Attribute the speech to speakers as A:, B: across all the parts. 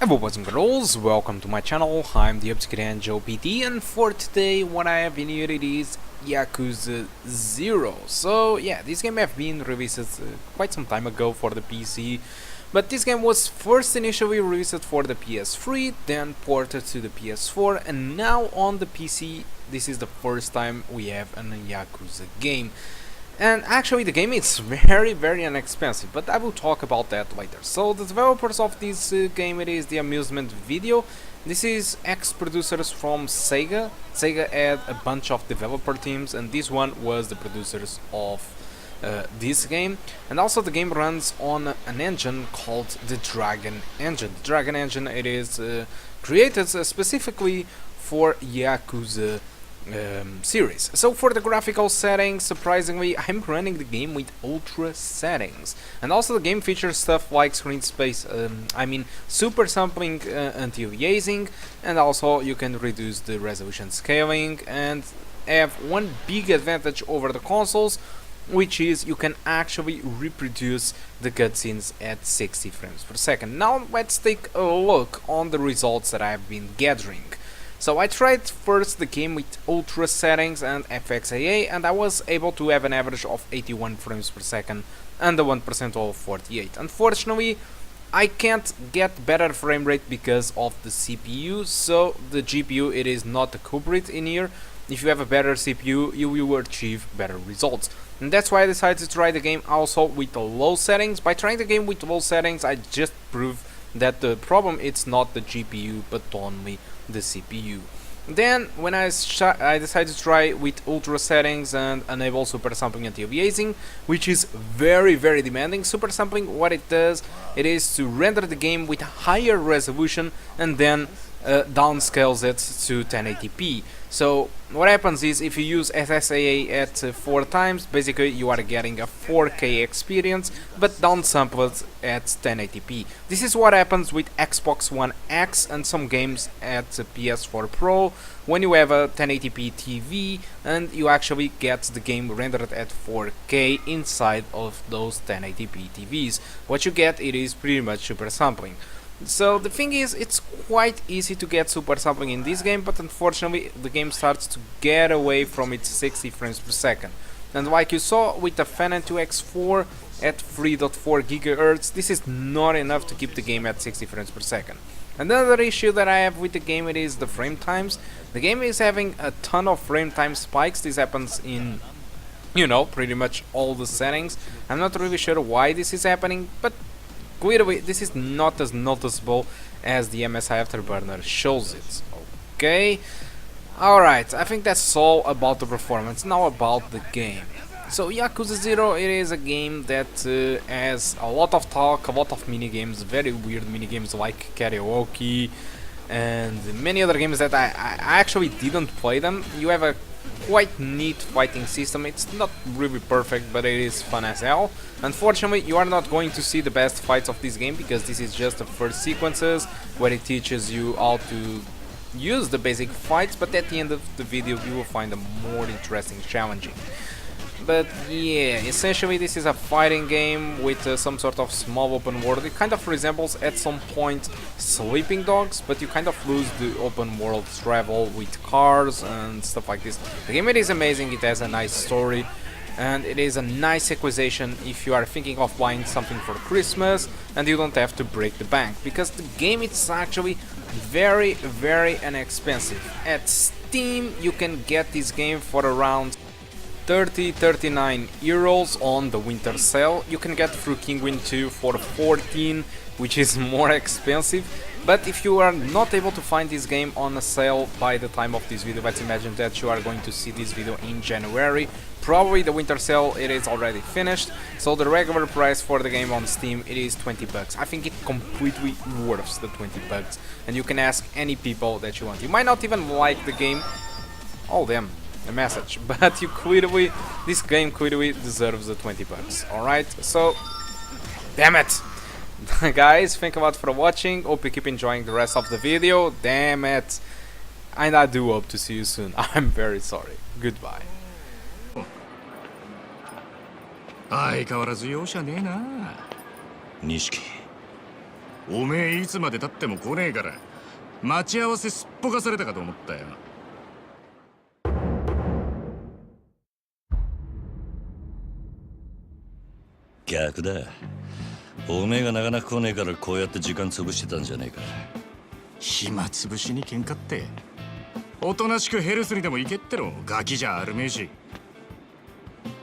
A: Hello boys and girls, welcome to my channel. I'm the Upticket Angel PT, and for today what I have in here it is Yakuza 0. So yeah, this game have been released quite some time ago for the PC, but this game was first initially released for the PS3, then ported to the PS4, and now on the PC this is the first time we have a Yakuza game. And actually the game is very inexpensive, but I will talk about that later. So the developers of this game, it is the Amusement Video. This is ex-producers from Sega. Sega had a bunch of developer teams, and this one was the producers of this game. And also the game runs on an engine called the Dragon Engine. The Dragon Engine, it is created specifically for Yakuza series. So for the graphical settings, surprisingly, I'm running the game with ultra settings, and also the game features stuff like screen space, super sampling anti-aliasing, and also you can reduce the resolution scaling, and have one big advantage over the consoles, which is you can actually reproduce the cutscenes at 60 frames per second. Now let's take a look on the results that I've been gathering. So I tried first the game with ultra settings and FXAA, and I was able to have an average of 81 frames per second and a 1% of 48. Unfortunately, I can't get better frame rate because of the CPU, so the GPU, it is not the culprit in here. If you have a better CPU, you will achieve better results. And that's why I decided to try the game also with the low settings. By trying the game with low settings, I just proved that the problem it's not the GPU but only the CPU. Then when I decided to try with ultra settings and enable super sampling anti-aliasing, which is very demanding. Super sampling, what it does, it is to render the game with higher resolution and then downscales it to 1080p. So what happens is, if you use SSAA at 4 times, basically you are getting a 4K experience, but downsampled at 1080p. This is what happens with Xbox One X and some games at PS4 Pro, when you have a 1080p TV and you actually get the game rendered at 4K inside of those 1080p TVs. What you get, it is pretty much super sampling. So the thing is, it's quite easy to get super sampling in this game, but unfortunately the game starts to get away from its 60 frames per second. And like you saw with the Phenom II X4 at 3.4 GHz, this is not enough to keep the game at 60 frames per second. Another issue that I have with the game, it is the frame times. The game is having a ton of frame time spikes. This happens in, pretty much all the settings. I'm not really sure why this is happening, but clearly this is not as noticeable as the MSI Afterburner shows it. Okay, alright, I think that's all about the performance. Now about the game. So Yakuza 0, it is a game that has a lot of talk, a lot of minigames, very weird minigames like karaoke and many other games that I actually didn't play them. You have a quite neat fighting system. It's not really perfect, but it is fun as hell. Unfortunately, you are not going to see the best fights of this game, because this is just the first sequences where it teaches you how to use the basic fights, but at the end of the video you will find them more interesting, challenging. But yeah, essentially this is a fighting game with some sort of small open world. It kind of resembles at some point Sleeping Dogs, but you kind of lose the open world travel with cars and stuff like this. The game, it is amazing, it has a nice story, and it is a nice acquisition if you are thinking of buying something for Christmas and you don't have to break the bank, because the game is actually very inexpensive. At Steam you can get this game for around 39 euros on the winter sale. You can get through Kinguin 2 for 14, which is more expensive. But if you are not able to find this game on a sale by the time of this video, let's imagine that you are going to see this video in January, probably the winter sale, it is already finished. So the regular price for the game on Steam, it is 20 bucks. I think it completely worth the 20 bucks, and you can ask any people that you want. You might not even like the game. Oh damn, a message, but this game clearly deserves the 20 bucks. Alright, so damn it. Guys, thank you a lot for watching. Hope you keep enjoying the rest of the video. Damn it. And I do hope to see you soon. I'm very sorry. Goodbye.
B: 相変わらず容赦ねえな。
C: 錦
B: おめえいつまで経っても来ねえから待ち合わせすっぽかされたかと思ったよ。
C: 逆だ。おめえがなかなか来ねえからこうやって時間潰してたんじゃねえか。
B: 暇つぶしに喧嘩っておとなしくヘルスにでも行けってろ。ガキじゃあるめえし。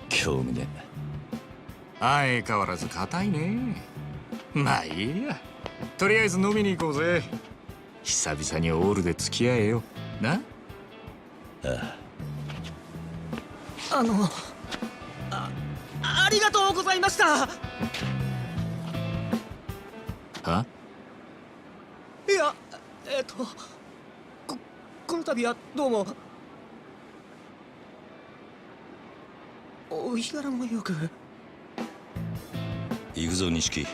C: 興味ね
B: 相変わらず硬いね。まあいいや、とりあえず飲みに行こうぜ。久々にオールで付き合えよな。
C: え。ああ。
D: ありがとうございました。
B: はい
D: や、この度はどうも。お日柄もよく。
C: 行くぞ錦。